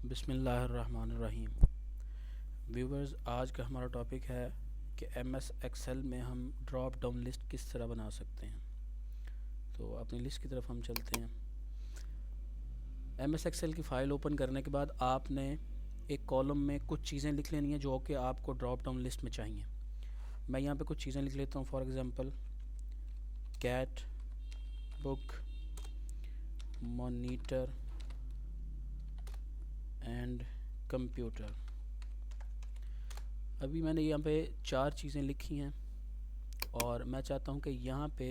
बिस्मिल्लाहिर्रहमानिर्रहीम। व्यूवर्स, आज का हमारा टॉपिक है कि एमएस एक्सेल में हम ड्रॉप डाउन लिस्ट किस तरह बना सकते हैं। तो अपनी लिस्ट की तरफ हम चलते हैं। एमएस एक्सेल की फ़ाइल ओपन करने के बाद आपने एक कॉलम में कुछ चीज़ें लिख लेनी है जो कि आपको ड्रॉप डाउन लिस्ट में चाहिए। मैं यहाँ पे कुछ चीज़ें लिख लेता हूँ। For example cat, book, monitor and computer. अभी मैंने यहाँ पे 4 चीज़ें लिखी हैं और मैं चाहता हूँ कि यहाँ पे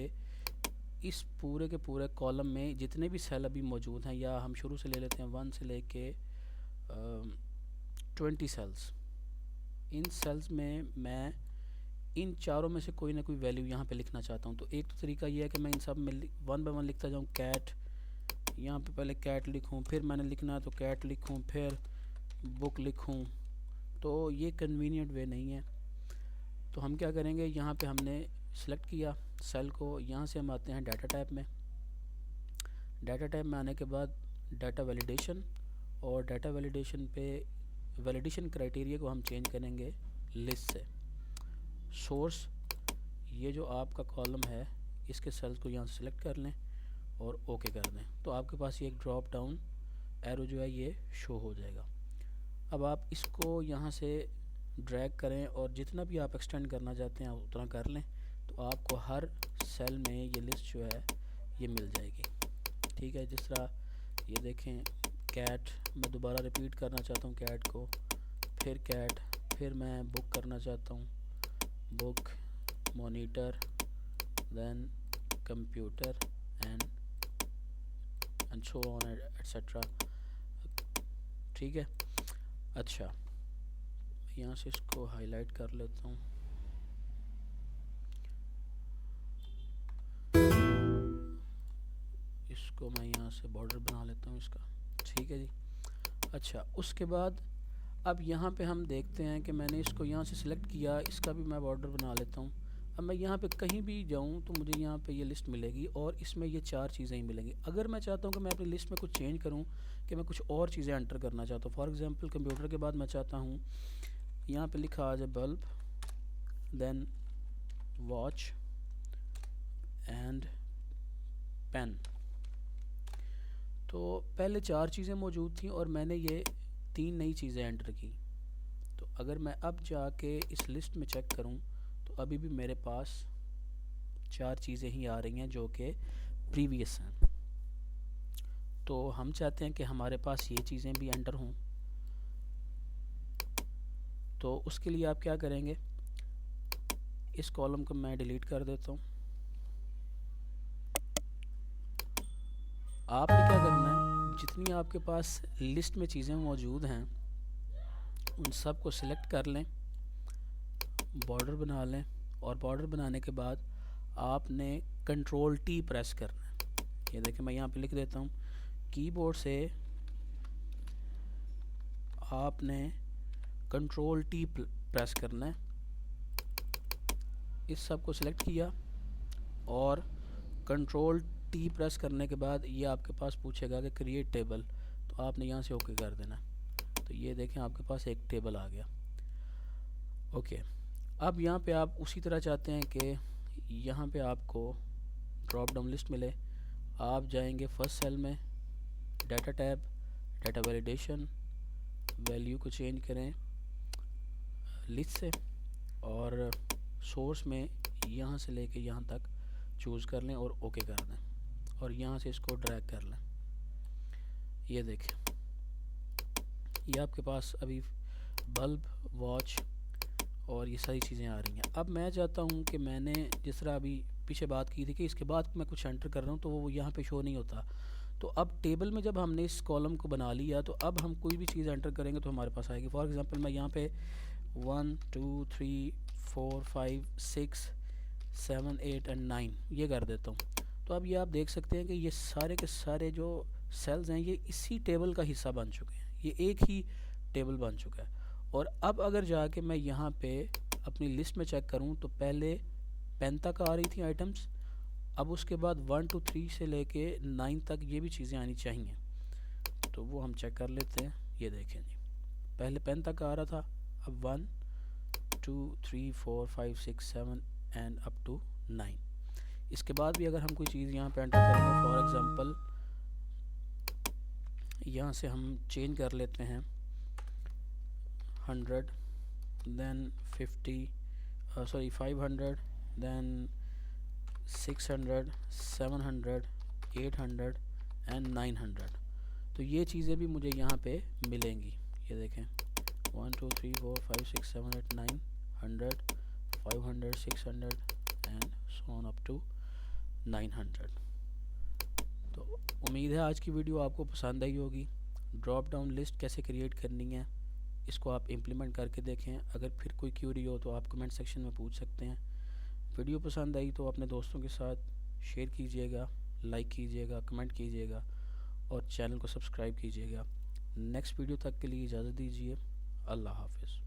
इस पूरे के पूरे कॉलम में जितने भी सेल अभी मौजूद हैं, या हम शुरू से ले लेते हैं 1 से लेके 20 सेल्स। इन सेल्स में मैं इन चारों में से कोई ना कोई वैल्यू यहाँ पे लिखना चाहता हूँ। तो एक तो तरीका ये है कि मैं इन सब में 1 बाय 1 लिखता जाऊँ। कैट, यहाँ पे पहले कैट लिखूँ, फिर मैंने लिखना है तो कैट लिखूँ, फिर बुक लिखूँ। तो ये कन्वीनियंट वे नहीं है। तो हम क्या करेंगे, यहाँ पे हमने सेलेक्ट किया सेल को, यहाँ से हम आते हैं डाटा टाइप में। डाटा टाइप में आने के बाद डाटा वैलिडेशन, और डाटा वैलिडेशन पे वैलिडेशन क्राइटेरिया को हम चेंज करेंगे लिस्ट से। सोर्स, ये जो आपका कॉलम है इसके सेल्स को यहाँ से सिलेक्ट कर लें और ओके कर दें। तो आपके पास ये एक ड्रॉप डाउन एरो जो है ये शो हो जाएगा। अब आप इसको यहाँ से ड्रैग करें और जितना भी आप एक्सटेंड करना चाहते हैं उतना कर लें। तो आपको हर सेल में ये लिस्ट जो है ये मिल जाएगी। ठीक है, जिस तरह ये देखें कैट, मैं दोबारा रिपीट करना चाहता हूँ कैट को, फिर कैट, फिर मैं बुक करना चाहता हूँ, book, monitor, then computer and so on etcetera. ठीक है, अच्छा यहाँ से इसको हाईलाइट कर लेता हूँ। इसको मैं यहाँ से बॉर्डर बना लेता हूँ इसका। ठीक है जी। अच्छा, उसके बाद अब यहाँ पे हम देखते हैं कि मैंने इसको यहाँ से सिलेक्ट किया, इसका भी मैं बॉर्डर बना लेता हूँ। अब मैं यहाँ पे कहीं भी जाऊँ तो मुझे यहाँ पे ये लिस्ट मिलेगी और इसमें ये 4 चीज़ें ही मिलेंगी। अगर मैं चाहता हूँ कि मैं अपनी लिस्ट में कुछ चेंज करूँ, कि मैं कुछ और चीज़ें एंटर करना चाहता हूँ, फॉर एग्ज़ाम्पल कंप्यूटर के बाद मैं चाहता हूँ यहाँ पे लिखा आ जाए bulb, then watch and pen. तो पहले 4 चीज़ें मौजूद थी और मैंने ये 3 नई चीज़ें एंटर की। तो अगर मैं अब जाके इस लिस्ट में चेक करूं तो अभी भी मेरे पास 4 चीज़ें ही आ रही हैं जो कि प्रीवियस हैं। तो हम चाहते हैं कि हमारे पास ये चीज़ें भी एंटर हों। तो उसके लिए आप क्या करेंगे, इस कॉलम को मैं डिलीट कर देता हूँ। आपने क्या करना है, जितनी आपके पास लिस्ट में चीज़ें मौजूद हैं उन सब को सिलेक्ट कर लें, बॉर्डर बना लें, और बॉर्डर बनाने के बाद आपने कंट्रोल टी प्रेस करना है। ये देखें, मैं यहाँ पे लिख देता हूँ, कीबोर्ड से आपने कंट्रोल टी प्रेस करना है। इस सब को सिलेक्ट किया और कंट्रोल टी प्रेस करने के बाद ये आपके पास पूछेगा कि क्रिएट टेबल, तो आपने यहाँ से ओके कर देना। तो ये देखें आपके पास एक टेबल आ गया। ओके, अब यहाँ पे आप उसी तरह चाहते हैं कि यहाँ पे आपको ड्रॉप डाउन लिस्ट मिले। आप जाएंगे फर्स्ट सेल में, data tab, data validation, value को चेंज करें लिस्ट से, और सोर्स में यहाँ से लेके यहाँ तक चूज़ कर लें और ओके कर दें, और यहाँ से इसको ड्रैग कर लें। ये देखें, ये आपके पास अभी बल्ब, वॉच और ये सारी चीज़ें आ रही हैं। अब मैं चाहता हूँ कि मैंने जिस तरह अभी पीछे बात की थी कि इसके बाद मैं कुछ एंटर कर रहा हूँ तो वो यहाँ पे शो नहीं होता। तो अब टेबल में जब हमने इस कॉलम को बना लिया तो अब हम कोई भी चीज़ एंटर करेंगे तो हमारे पास आएगी। फॉर एग्ज़ाम्पल मैं यहाँ पे 1 2 3 4 5 6 7 8 एंड 9 ये कर देता हूँ। तो अब ये आप देख सकते हैं कि ये सारे के सारे जो सेल्स हैं ये इसी टेबल का हिस्सा बन चुके हैं, ये एक ही टेबल बन चुका है। और अब अगर जाके मैं यहाँ पे अपनी लिस्ट में चेक करूँ तो पहले 10 तक आ रही थी आइटम्स, अब उसके बाद 1 2 3 से लेके 9 तक ये भी चीज़ें आनी चाहिए। तो वो हम चेक कर लेते हैं। ये देखें जी, पहले 10 तक आ रहा था, अब 1 2 3 4 5 6 7 एंड अप टू 9। इसके बाद भी अगर हम कोई चीज़ यहाँ पे एंटर करेंगे, फॉर एग्ज़ाम्पल यहाँ से हम चेंज कर लेते हैं 100 देन 50 सॉरी 500 देन 600 700 800 एंड 900, तो ये चीज़ें भी मुझे यहाँ पे मिलेंगी। ये देखें 1 2 3 4 5 6 7 8 9 100 500 600 and so on up to 900। तो उम्मीद है आज की वीडियो आपको पसंद आई होगी। ड्रॉप डाउन लिस्ट कैसे क्रिएट करनी है इसको आप इम्प्लीमेंट करके देखें। अगर फिर कोई क्यूरी हो तो आप कमेंट सेक्शन में पूछ सकते हैं। वीडियो पसंद आई तो अपने दोस्तों के साथ शेयर कीजिएगा, लाइक कीजिएगा, कमेंट कीजिएगा और चैनल को सब्सक्राइब कीजिएगा। नेक्स्ट वीडियो तक के लिए इजाज़त दीजिए। अल्लाह हाफ़िज़।